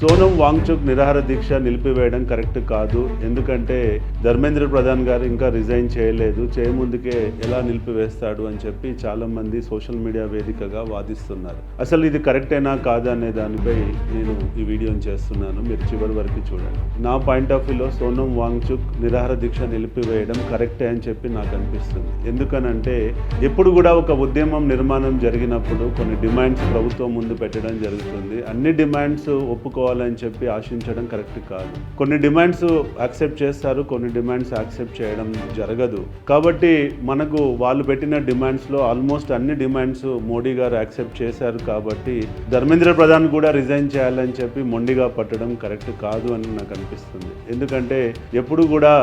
సోనం వాంగ్చుక్ నిరాహార దీక్ష నిలిపివేయడం కరెక్ట్ కాదు. ఎందుకంటే ధర్మేంద్ర ప్రధాన్ గారు ఇంకా రిజైన్ చేయలేదు, చేయముందుకే ఎలా నిలిపివేస్తాడు అని చెప్పి చాలా మంది సోషల్ మీడియా వేదికగా వాదిస్తున్నారు. అసలు ఇది కరెక్టేనా కాదా అనే దానిపై నేను ఈ వీడియోని చేస్తున్నాను, మీరు చివరి వరకు చూడండి. నా పాయింట్ ఆఫ్ వ్యూలో సోనం వాంగ్చుక్ నిరాహార దీక్ష నిలిపివేయడం కరెక్టే అని చెప్పి నాకు అనిపిస్తుంది. ఎందుకనంటే ఎప్పుడు కూడా ఒక ఉద్యమం నిర్మాణం జరిగినప్పుడు కొన్ని డిమాండ్స్ ప్రభుత్వం ముందు పెట్టడం జరుగుతుంది. అన్ని డిమాండ్స్ ఒప్పుకోవాలని చెప్పి ఆశించడం కరెక్ట్ కాదు. కొన్ని డిమాండ్స్ యాక్సెప్ట్ చేస్తారు, కొన్ని డిమాండ్స్ యాక్సెప్ట్ చేయడం జరగదు. కాబట్టి మనకు వాళ్ళు పెట్టిన డిమాండ్స్లో ఆల్మోస్ట్ అన్ని డిమాండ్స్ మోడీ గారు యాక్సెప్ట్ చేశారు. కాబట్టి ధర్మేంద్ర ప్రధాన్ కూడా రిజైన్ చేయాలని చెప్పి మొండిగా పట్టడం కరెక్ట్ కాదు అని నాకు అనిపిస్తుంది. ఎందుకంటే ఎప్పుడు కూడా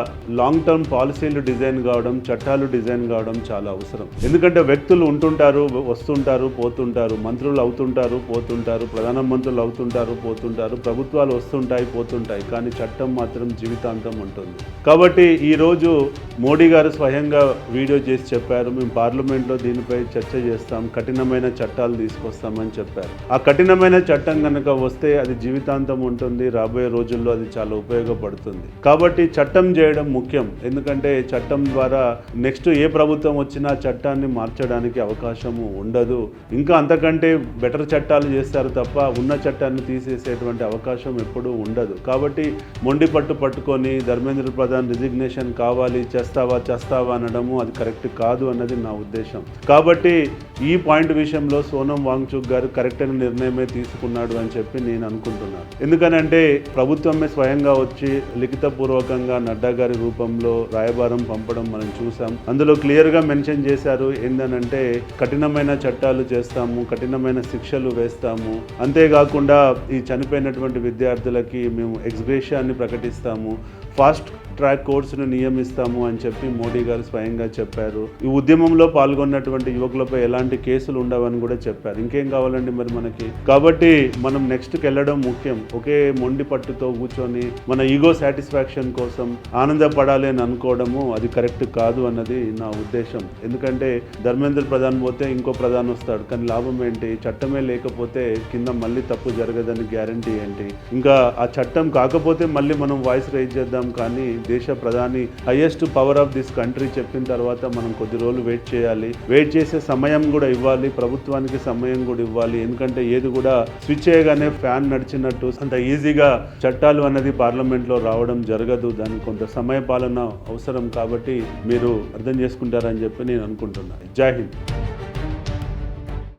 లాంగ్ టర్మ్ పాలసీలు డిజైన్ కావడం, చట్టాలు డిజైన్ కావడం చాలా అవసరం. ఎందుకంటే వ్యక్తులు ఉంటుంటారు, వస్తుంటారు, పోతుంటారు, మంత్రులు అవుతుంటారు, పోతుంటారు, ప్రధానమంత్రులు అవుతుంటారు, పోతుంటారు, ప్రభుత్వాలు వస్తుంటాయి, పోతుంటాయి, కానీ చట్టం మాత్రం జీవితాంతం ఉంటుంది. కాబట్టి ఈరోజు మోడీ గారు స్వయంగా వీడియో చేసి చెప్పారు, మేము పార్లమెంట్లో దీనిపై చర్చ చేస్తాం, కఠినమైన చట్టాలు తీసుకొస్తామని చెప్పారు. ఆ కఠినమైన చట్టం కనుక వస్తే అది జీవితాంతం ఉంటుంది, రాబోయే రోజుల్లో అది చాలా ఉపయోగపడుతుంది. కాబట్టి చట్టం చేయడం ముఖ్యం. ఎందుకంటే చట్టం ద్వారా నెక్స్ట్ ఏ ప్రభుత్వం వచ్చినా చట్టాన్ని మార్చడానికి అవకాశము ఉండదు. ఇంకా అంతకంటే బెటర్ చట్టాలు చేస్తారు తప్ప ఉన్న చట్టాన్ని తీసేసేటువంటి అవకాశం ఎప్పుడూ ఉండదు. కాబట్టి మొండి పట్టుకొని ధర్మేంద్ర ప్రధాన్ రిజిగ్నేషన్ కావాలి, చేస్తావా అనడము అది కరెక్ట్ కాదు అన్నది నా ఉద్దేశం. కాబట్టి ఈ పాయింట్ విషయంలో సోనం వాంగ్చుక్ గారు కరెక్ట్ అయిన నిర్ణయమే తీసుకున్నాడు అని చెప్పి నేను అనుకుంటున్నాను. ఎందుకనంటే ప్రభుత్వమే స్వయంగా వచ్చి లిఖితపూర్వకంగా నడ్డా గారి రూపంలో రాయబారం పంపడం మనం చూసాం. అందులో క్లియర్గా మెన్షన్ చేశారు ఏందనంటే కఠినమైన చట్టాలు చేస్తాము, కఠినమైన శిక్షలు వేస్తాము, అంతేకాకుండా ఈ చనిపోయినటువంటి విద్యార్థులకి మేము ఎక్స్గ్రేషియాన్ని ప్రకటిస్తాము, ఫాస్ట్ ట్రాక్ కోర్సును నియమిస్తాము అని చెప్పి మోడీ గారు స్వయంగా చెప్పారు. ఈ ఉద్యమంలో పాల్గొన్నటువంటి యువకులపై ఎలాంటి కేసులు ఉండవని కూడా చెప్పారు. ఇంకేం కావాలండి మరి మనకి? కాబట్టి మనం నెక్స్ట్కి వెళ్ళడం ముఖ్యం. ఒకే మొండి పట్టుతో కూర్చొని మన ఈగో సాటిస్ఫాక్షన్ కోసం ఆనందపడాలి అని అనుకోవడము అది కరెక్ట్ కాదు అన్నది నా ఉద్దేశం. ఎందుకంటే ధర్మేంద్ర ప్రధాన్ పోతే ఇంకో ప్రధాని వస్తాడు, కానీ లాభం ఏంటి? చట్టమే లేకపోతే కింద మళ్ళీ తప్పు జరగదని గ్యారంటీ ఏంటి? ఇంకా ఆ చట్టం కాకపోతే మళ్ళీ మనం వాయిస్ రైజ్ చేద్దాం, కానీ దేశ ప్రధాని highest power of this country చెప్పిన తర్వాత మనం కొద్ది రోజులు వెయిట్ చేయాలి. వెయిట్ చేసే సమయం కూడా ఇవ్వాలి, ప్రభుత్వానికి సమయం కూడా ఇవ్వాలి. ఎందుకంటే ఏది కూడా స్విచ్ చేయగానే ఫ్యాన్ నడిచినట్టు అంత ఈజీగా చట్టాలు అనేది పార్లమెంట్లో రావడం జరగదు. దానికి కొంత సమయ పాలన అవసరం. కాబట్టి మీరు అర్థం చేసుకుంటారని చెప్పి నేను అనుకుంటున్నాను. జై హింద్.